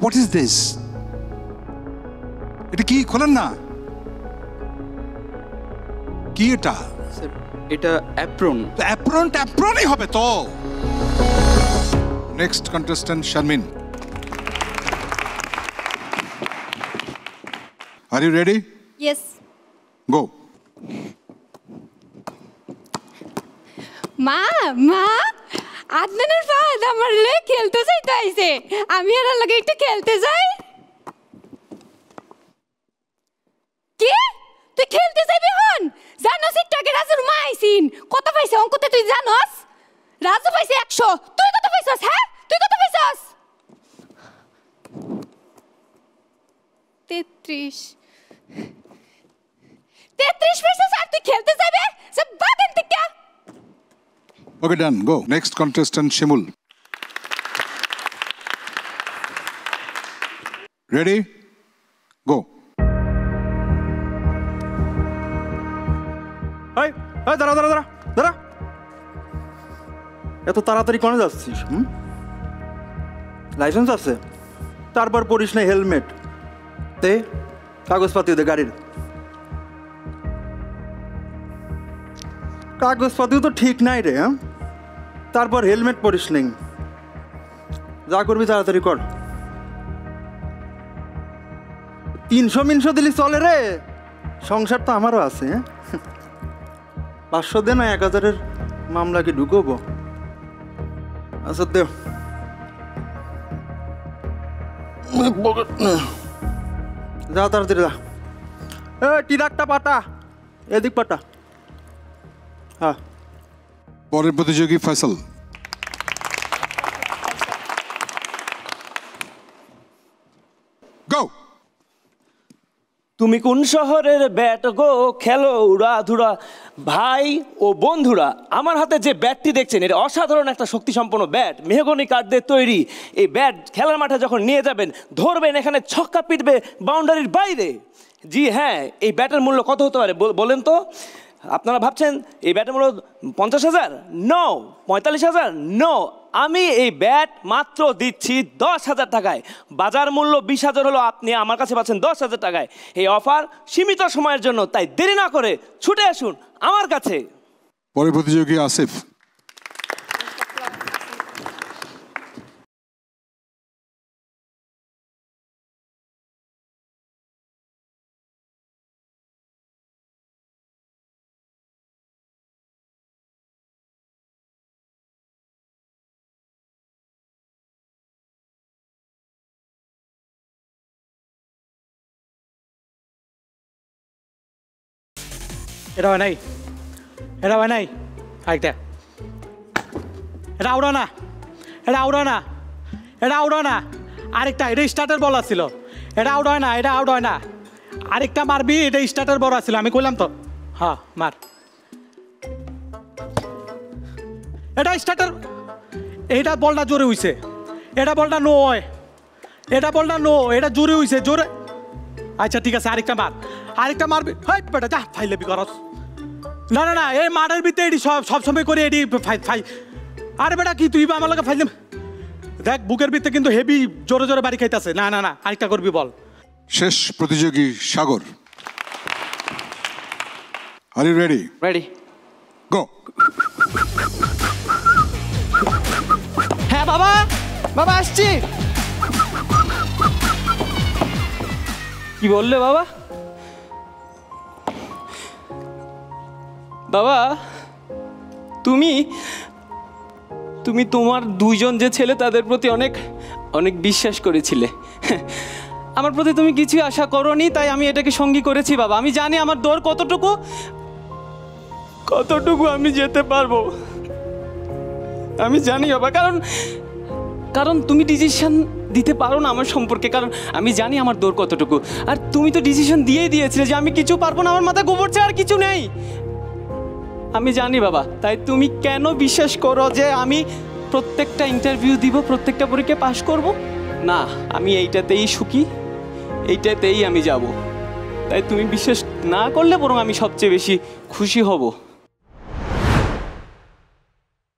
What is this? এটা কি? খোলেন না। কি এটা? স্যার, এটা অ্যাপ্রন। অ্যাপ্রনই হবে তো। Next contestant Sharmin. Are you ready? Yes. Go. মা, মা, আদনানের ফাদ আমার লয়ে খেলতে চাইতে আইছে। আমি আর লগে একটু খেলতে যাই। কি? তুই খেলতে যাবি হন? জানোস একটু আগে রাজুর মা আইছিন। কত পাইছে অঙ্কতে তুই জানোস? রাজু পাইছে 100। তুই কত পাইছস? হ্যাঁ, তুই কত পাইছস? 33 পয়সা স্যার তুই খেলতে যাবে সব বাদেন থেকে ওকে ডান গো নেক্সট কন্টেস্ট্যান্ট শিমুল রেডি গো এই এই দাঁড়া দাঁড়া দাঁড়া দাঁড়া এত তাড়াতাড়ি কোনে যাচ্ছিস লাইসেন্স আছে তারপর পরিস না হেলমেট তে কাগজপাতি দে গাড়ির কাগজপাতিও তো ঠিক নাই রে হ্যাঁ তারপর হেলমেট পরিস নেই যা করবি তাড়াতাড়ি কর 300 দিলি চলে রে সংসার তো আমারও আছে হ্যাঁ 500 দে না 1000-এর মামলা কি ঢুকবো আচ্ছা দেও যা তাড়াতাড়ি যা টিরাকটা পাটা এদিক পাটা হ্যাঁ পরের প্রতিযোগী ফয়সাল গো তুমি কোন শহরের ব্যাট গো খেলো উড়াধুরা ভাই ও বন্ধুরা আমার হাতে যে ব্যাটটি দেখছেন এটা অসাধারণ একটা শক্তিসম্পন্ন ব্যাট মেহগনি কাঠ দিয়ে তৈরি এই ব্যাট খেলার মাঠে যখন নিয়ে যাবেন ধরবেন এখানে ছক্কা পিটবে বাউন্ডারির বাইরে জি হ্যাঁ এই ব্যাটের মূল্য কত হতে পারে বলেন তো আপনারা ভাবছেন এই ব্যাটের মূল্য 50,000 নো 45,000 নো আমি এই ব্যাট মাত্র দিচ্ছি 10,000 টাকায় বাজার মূল্য 20,000 হলো আপনি আমার কাছে পাচ্ছেন 10,000 টাকায় এই অফার সীমিত সময়ের জন্য তাই দেরি না করে ছুটে আসুন আমার কাছে পরের প্রতিযোগী আসিফ এটা হয় নাই এটা হয় নাই আরেকটা এটা আউড়া না এটা আউড়া না এটা আউড়া না আরেকটা এটা স্টার্টার বল ছিল এটা আউট হয় না এটা আউট হয় না আরেকটা মারবি এটা স্টার্টার বল ছিল আমি কইলাম তো হ্যাঁ মার এটা স্টার্টার এইটা বলটা জোরে হইছে এটা বলটা নো হয় এটা বলটা নো এটা জোরে হইছে জোরে আচ্ছা ঠিক আছে আরেকটা মারবি হাই বেটা যা ফাইলেবি করস না না না এই মাঠের ভিতরে এটি সবসময় করে এটি ফাই আরে বেটা কি তুই আমার লগে ফাইলে দেখ বুকের ভিতরে কিন্তু হেভি জোরে জোরে বাড়ি খাইতেছে না না না আরেকটা করবি বল শেষ প্রতিযোগী Sagar are you ready ready go হ্যাঁ বাবা বাবা আসছি কি বললে বাবা বাবা তুমি তুমি তোমার দুইজন যে ছেলে তাদের প্রতি অনেক অনেক বিশ্বাস করেছিলে আমার প্রতি তুমি কিছু আশা করোনি তাই আমি এটাকে সঙ্গী করেছি বাবা আমি জানি আমার দৌড় কতটুকু আমি যেতে পারবো আমি জানি বাবা কারণ তুমি ডিসিশন দিতে পারো না আমার সম্পর্কে কারণ আমি জানি আমার দৌড় কতটুকু আর তুমি তো ডিসিশন দিয়েই দিয়েছিলে যে আমি কিছু পারবো না আমার মাথায় গোবর আর কিছু নেই আমি জানি বাবা তাই তুমি কেন বিশ্বাস করো যে আমি প্রত্যেকটা ইন্টারভিউ দিব প্রত্যেকটা পরীক্ষায় পাশ করব না আমি এইটাতেই সুখী এইটাতেই আমি যাব তাই তুমি বিশ্বাস না করলে বরং আমি সবচেয়ে বেশি খুশি হব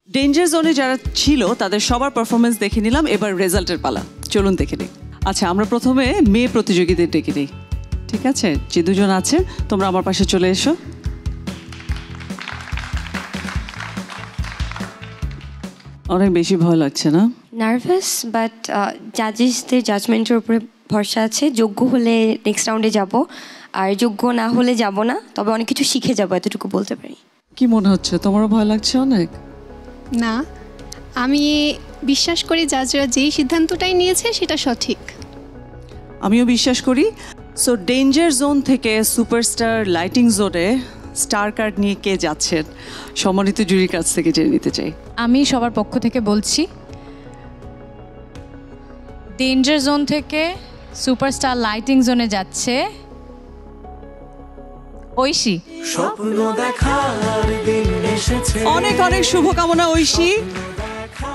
ডেঞ্জার জোনে যারা ছিল তাদের সবার পারফরমেন্স দেখে নিলাম এবার রেজাল্টের পালা চলুন দেখে নিই আচ্ছা আমরা প্রথমে মেয়ে প্রতিযোগীদের ডেকে নিই ঠিক আছে যে দুজন আছে তোমরা আমার পাশে চলে এসো অনেক বেশি ভয় লাগছে না নার্ভাস বাট জাজেসদের জাজমেন্টের উপরে ভরসা আছে যোগ্য হলে নেক্সট রাউন্ডে যাব আর যোগ্য না হলে যাব না তবে অনেক কিছু শিখে যাব এতটুকু বলতে পারি কি মনে হচ্ছে তোমারও ভয় লাগছে অনেক না আমি বিশ্বাস করি জাজরা যেই সিদ্ধান্তটাই নিয়েছে সেটা সঠিক আমিও বিশ্বাস করি সো ডেঞ্জার জোন থেকে সুপারস্টার লাইটিং জোনে স্টার কার্ড নিয়ে কে যাচ্ছেন সম্মানিত জুরির কাছ থেকে জেনে নিতে চাই আমি সবার পক্ষ থেকে বলছি ডেঞ্জার জোন থেকে সুপারস্টার লাইটিং জোনে যাচ্ছে ঐশী। অনেক অনেক শুভকামনা ঐশী,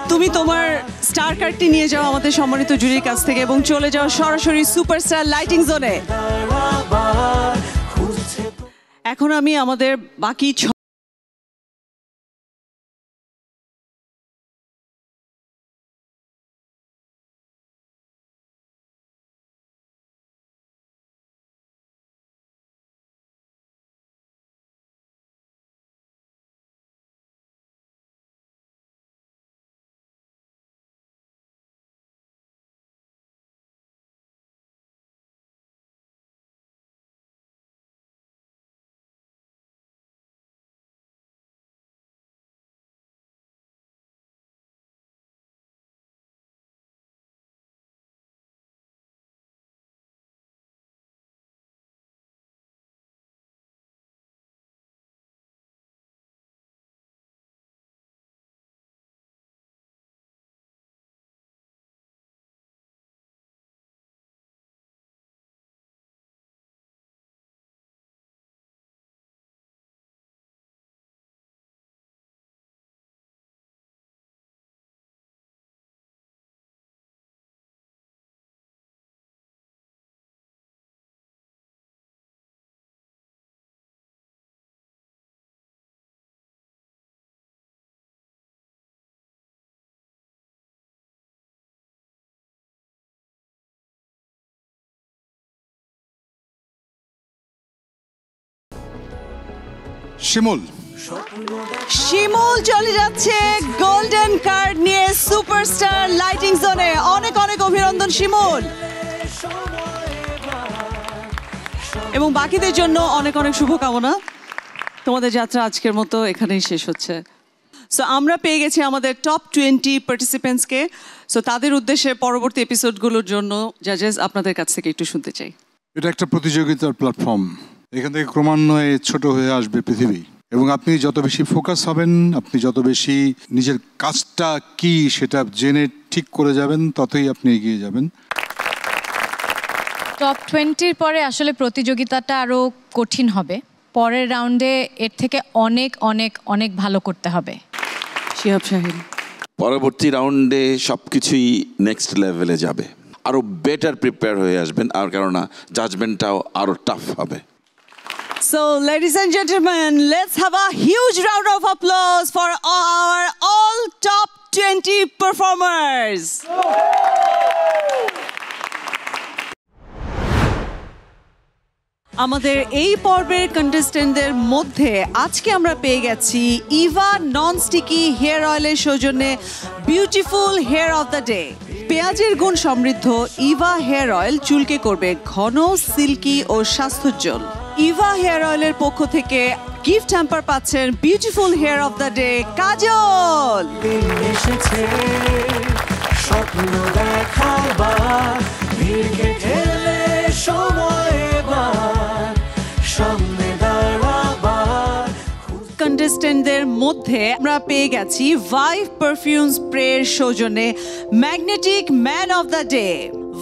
তুমি তোমার স্টার কার্ডটি নিয়ে যাও আমাদের সম্মানিত জুরির কাছ থেকে এবং চলে যাও সরাসরি সুপারস্টার লাইটিং জোনে। এখন আমি আমাদের বাকি শিমুল শিমুল চলে যাচ্ছে গোল্ডেন কার্ড নিয়ে সুপারস্টার লাইটিং জোনে। অনেক অনেক অভিনন্দন শিমুল, এবং বাকিদের জন্য অনেক অনেক শুভকামনা। তোমাদের যাত্রা আজকের মতো এখানেই শেষ হচ্ছে। সো আমরা পেয়ে গেছি আমাদের টপ 20 পার্টিসিপেন্টসকে। সো তাদের উদ্দেশ্যে পরবর্তী এপিসোডগুলোর জন্য জাজেস আপনাদের কাছ থেকে একটু শুনতে চাই। এটা একটা প্রতিযোগিতার প্ল্যাটফর্ম, এখান থেকে ক্রমান্বয়ে ছোট হয়ে আসবে পৃথিবী, এবং আপনি যত বেশি ফোকাস হবেন, আপনি যত বেশি নিজের কাজটা কি সেটা জেনে ঠিক করে যাবেন, ততই আপনি এগিয়ে যাবেন। টপ 20-র পরে আসলে প্রতিযোগিতাটা আরও কঠিন হবে। পরের রাউন্ডে এর থেকে অনেক অনেক অনেক ভালো করতে হবে। শিহাব শাহিন, পরবর্তী রাউন্ডে সব কিছুই নেক্সট লেভেলে যাবে, আরও বেটার প্রিপেয়ার হয়ে আসবেন, আর কেননা জাজমেন্টটাও আরও টাফ হবে। So, ladies and gentlemen, let's have a huge round of applause for our all top 20 performers. আমাদের এই পর্বের কন্টেস্টেন্টদের মধ্যে আজকে আমরা পেয়ে গেছি ইভা নন স্টিকি হেয়ার অয়েলের সৌজন্যে beautiful hair of the day. পেঁয়াজের গুণ সমৃদ্ধ ইভা হেয়ার অয়েল চুলকে করবে ঘন, সিল্কি ও স্বাস্থ্যোজ্জ্বল। ইভা হেয়ার অয়েলের পক্ষ থেকে গিফট হ্যাম্পার পাচ্ছেন beautiful hair of the day Kajol. স্বপ্ন দেখাবার কন্টেস্টেন্টদের মধ্যে আমরা পেয়ে গেছি ভাইভ পারফিউম স্প্রের সৌজন্যে magnetic man of the day.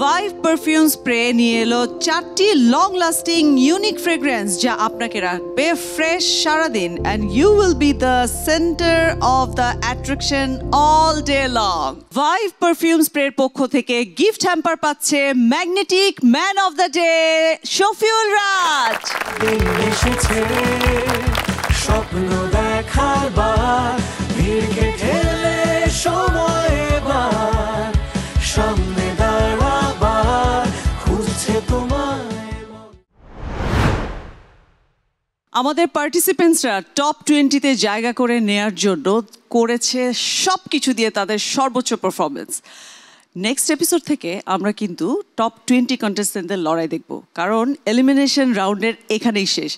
Vibe perfume spray নিয়ে এলো 4টি লং লাস্টিং ইউনিক ফ্রেগ্রেন্স যা আপনাকে রাখবে ফ্রেশ সারাদিন, and you will be the centre of the attraction all day long. Vibe perfume স্প্রের পক্ষ থেকে গিফট হ্যাম্পার পাচ্ছে magnetic man of the day Shafiul Raj. স্বপ্ন দেখাবার ভিড় কেটে সময় এবার সামনে দাঁড়াবার খুঁজছে তোমায়। আমাদের পার্টিসিপেন্টসরা টপ 20-তে জায়গা করে নেয়ার জন্য করেছে সব কিছু দিয়ে তাদের সর্বোচ্চ পারফরমেন্স। নেক্সট এপিসোড থেকে আমরা কিন্তু টপ 20 কন্টেস্টেন্টদের লড়াই দেখব, কারণ এলিমিনেশন রাউন্ডের এখানেই শেষ।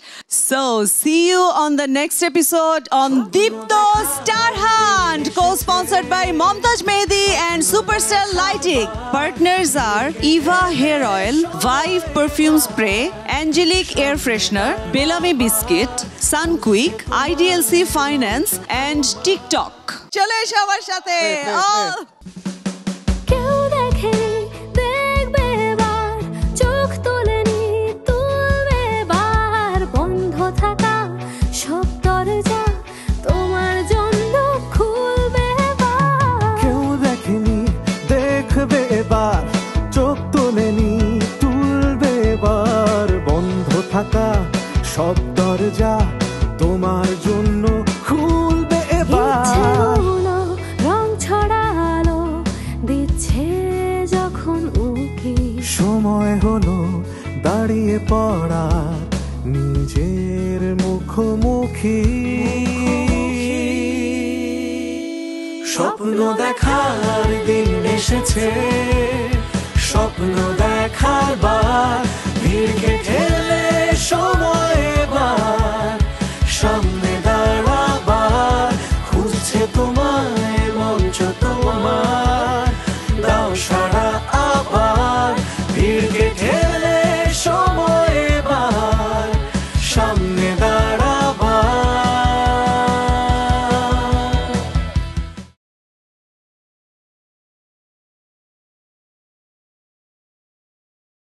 So see you on the next episode on Deepto star hunt, co-sponsored by Momtaj Mehdi and Superstar Lighting. Partners are Eva Hair Oil, Vive Perfume Spray, Angelic Air Freshener, Bellamy Biscuit, Sunquick, IDLC Finance and TikTok. চলে এসো আমার সাথে। সব দরজা তোমার জন্য খুলবে এবার। রং ছড়ালো দিচ্ছে যখন উকি, সময় হলো দাঁড়িয়ে পড়া নিজের মুখোমুখি। স্বপ্ন দেখার দিন এসেছে, স্বপ্ন দেখার বার, ভিড়কে ঠেলে সময় এবার